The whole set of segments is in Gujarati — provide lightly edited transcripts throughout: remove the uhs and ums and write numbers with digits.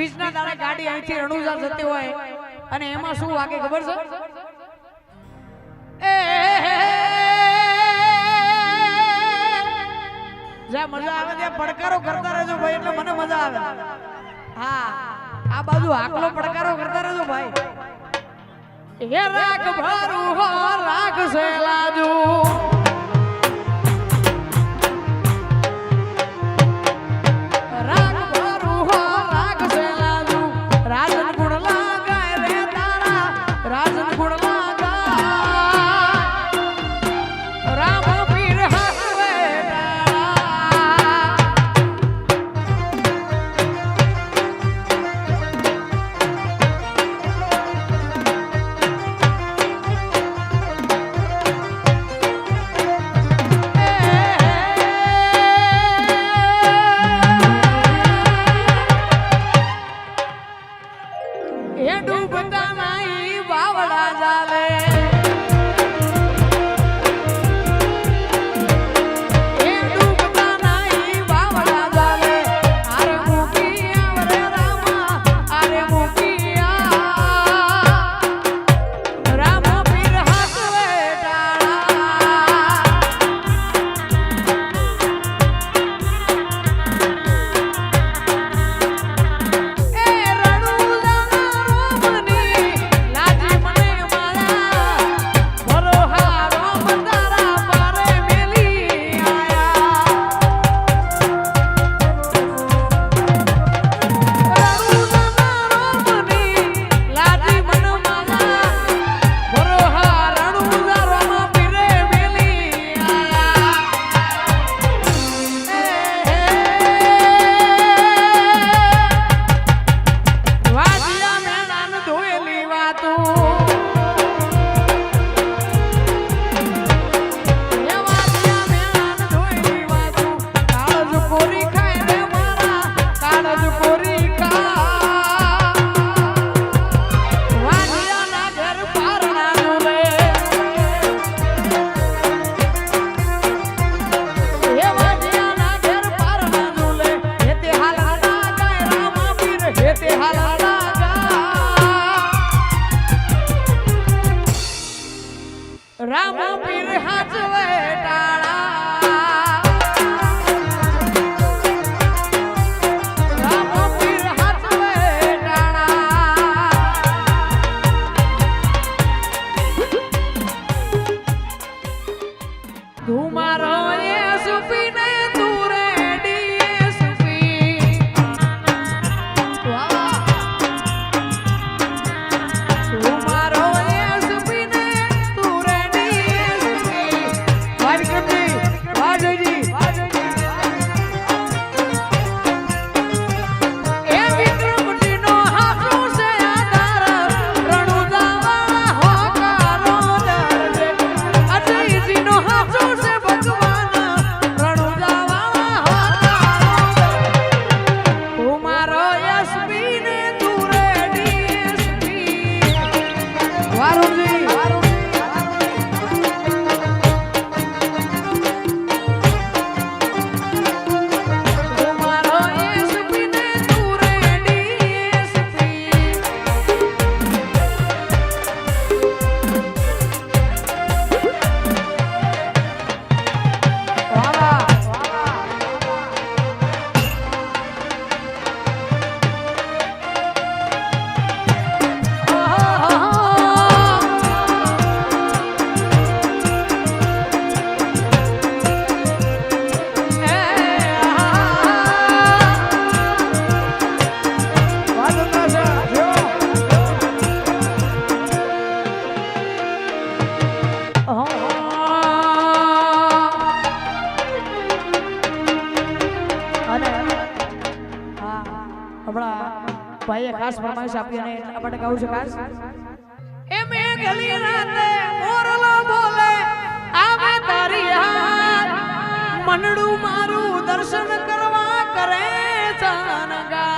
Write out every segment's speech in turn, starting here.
બીજના દાડે ગાડી અહીંથી રણુજા જતી હોય અને એમાં શું વાગે ખબર છે? જ્યાં મજા આવે ત્યાં પડકારો કરતા રહેજો ભાઈ, એટલે મને મજા આવે. હા, આ બાજુ આકલો પડકારો કરતા રહેજો ભાઈ. હે રાખ ભરું હો રાખ છે લાજુ, ભાઈએ ખાસ ફરમાઈશ આપી અને એટલા માટે ગાવું છે ખાસ. એ મેઘલી રાતે મોરલો બોલે આવે તારી યાદ, મનડું મારું દર્શન કરવા કરે ચાનગા.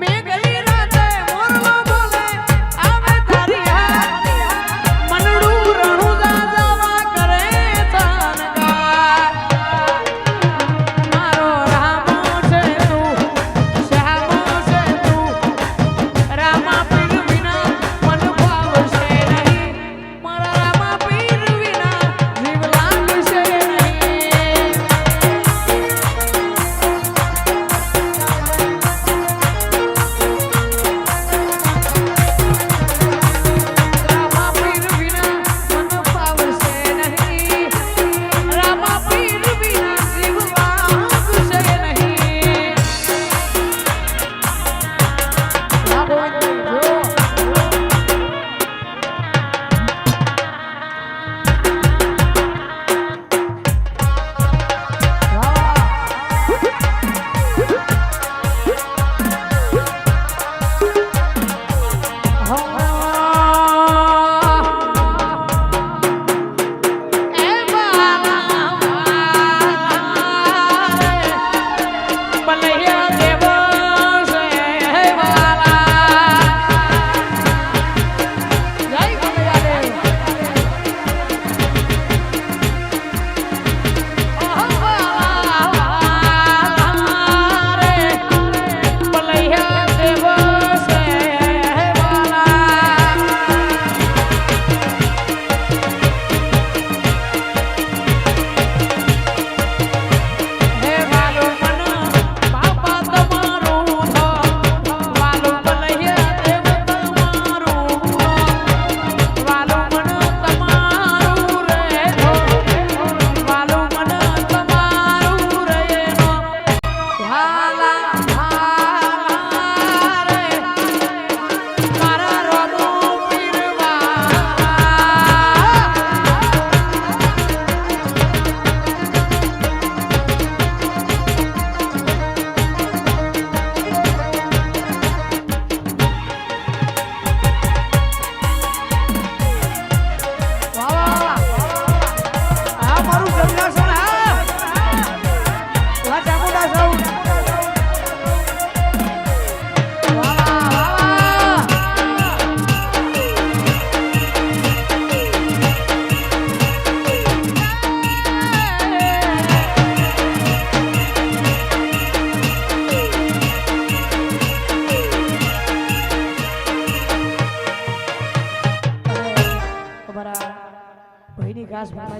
મેઘલી રાતે મોરલો બોલે આવે તારી યાદ, મનડું રણુજા જવા કરે ચાનગા.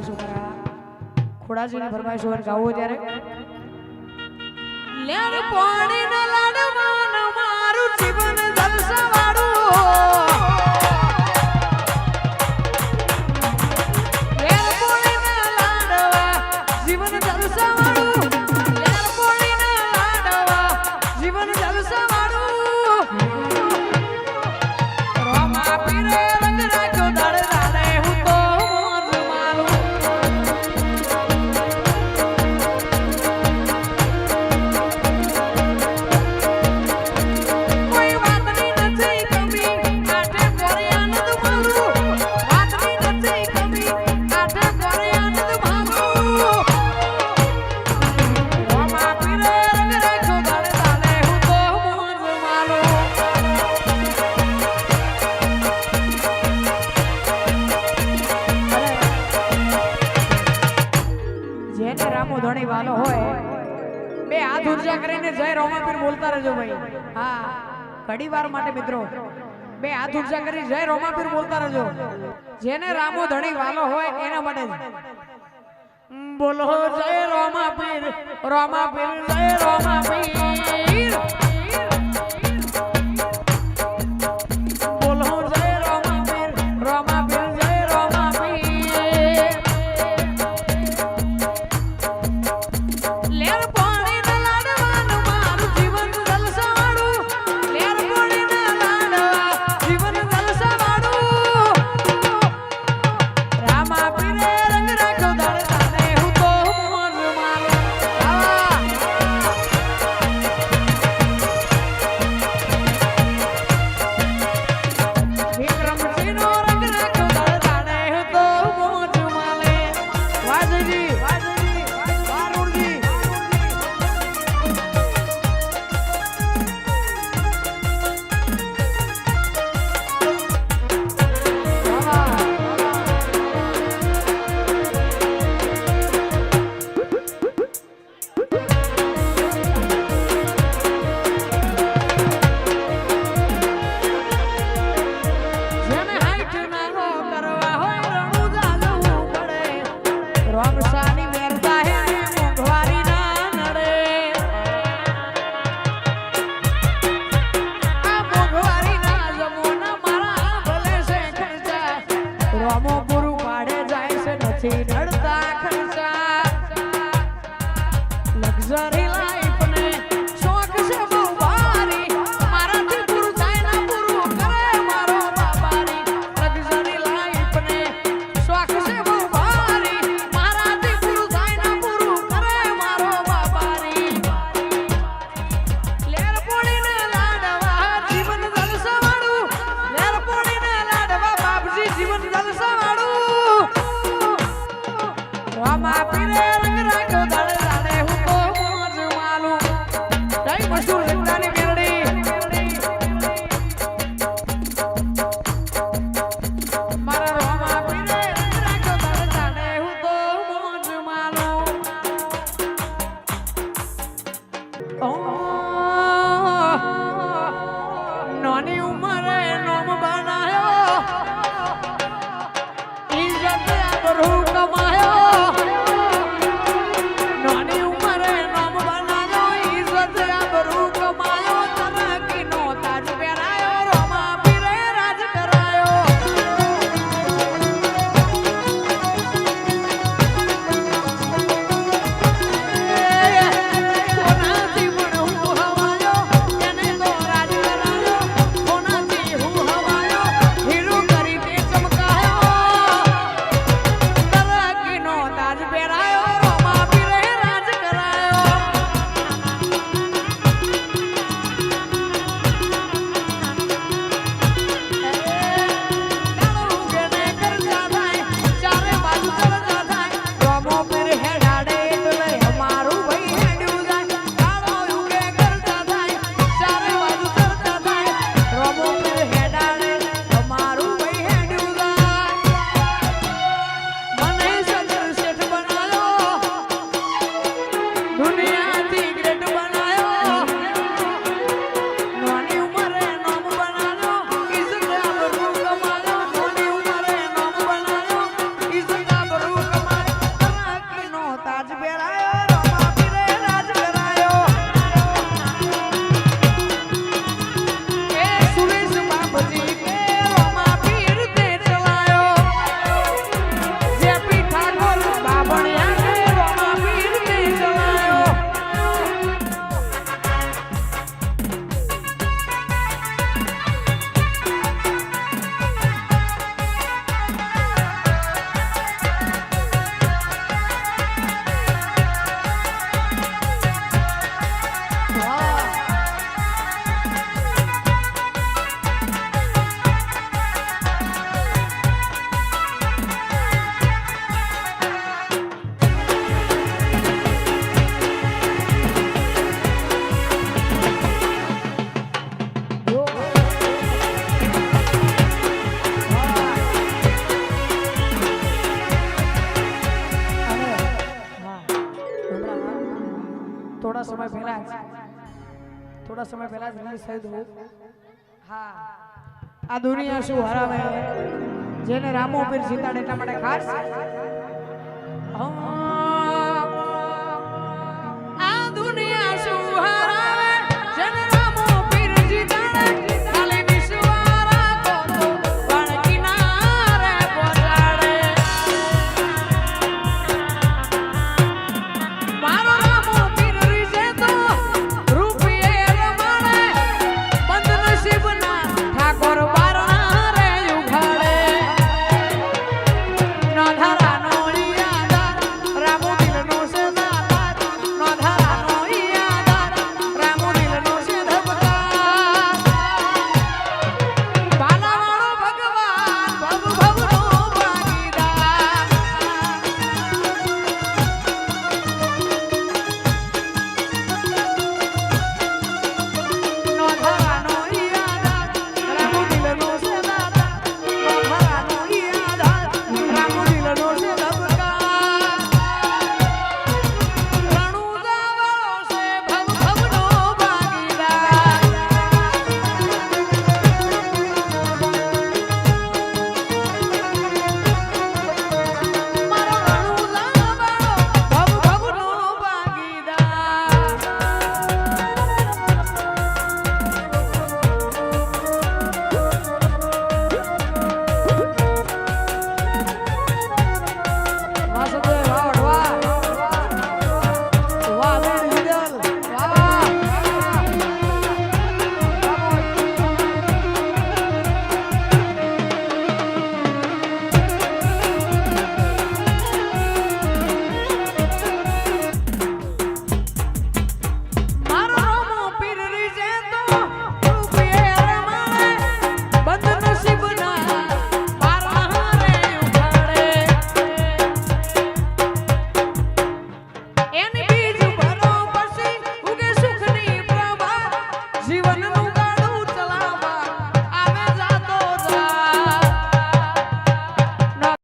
ફરમાઈશો કરા ખોડાજીની ફરમાઈશો ગાવો ત્યારે લેણ પાણી ના લાડવાન મારું જીવન જલસાવાળું લેણ પાણી ના લાડવા જીવન જલસાવાળું લેણ પાણી ના લાડવા જીવન જલસાવાળું રોમા પીરે રંગ રાખ્યો દાડે દાડે હું તો મોજ મારું કોઈ વાતની નથી કમી આઠે પોરે આનંદ મારું વાતની નથી કમી આઠે પોરે આનંદ મારું રોમા પીરે રંગ રાખ્યો દાડે દાડે હું તો મોજ મારું જેને રામો ધણી વાલો હોય બે હાથ ઊંચા કરીને જય રોમાપીર બોલતા રહેજો ભાઈ હા ઘડી વાર માટે મિત્રો બે હાથ ઊંચા કરી જય રોમાપીર બોલતા રહેજો જેને રામો ધણી વાલો હોય એના માટે બોલો જય રોમાપીર રોમાપીર જય રોમાપીર બોલો જય રોમાપીર રોમાપીર જય રોમાપીર લેર પાણી ના લાડવાનું મારું જીવન જલસાવાળું લેર પાણી ના લાડવા જીવન જલસાવાળું રામા પીરે રંગ રાખ્યો દાડે દાડે હું તો મોજ મારું વિક્રમસિંહનો રંગ રાખ્યો દાડે દાડે હું તો મોજ માલે વાજજી વારુણજી જેને હાઈટ નાનો કરવા હોય રણું ચાલવું પડે રોમસાની મેરતા હે મોંઘવારી ના નડે આ મોંઘવારી ના જમોના મારા ભલે છે ખર્ચા રોમો પૂરું પાડે જાય છે નથી નડતા ખર્ચા લક્ઝરી લાઈફ ને શોખ છે બહુ ભારી મારાથી પૂરું થાય ના પૂરું કરે મારો બાબારી લક્ઝરી લાઈફ ને શોખ છે બહુ ભારી મારાથી પૂરું થાય ના પૂરું કરે મારો બાબારી લેર પોણીને લાડવા જીવન જલસાવાળું લેર પોણીને લાડવા બાપજી જીવન જલસાવાળું રોમા પીરે રંગ રાખ્યો દાડે દાડે હું તો મોજ થોડા સમય પહેલા જ રિલીઝ થયું હતું. હા, આ દુનિયા શું હરાવે જેને રામો પીર જીતાડે એટલા માટે ખાસ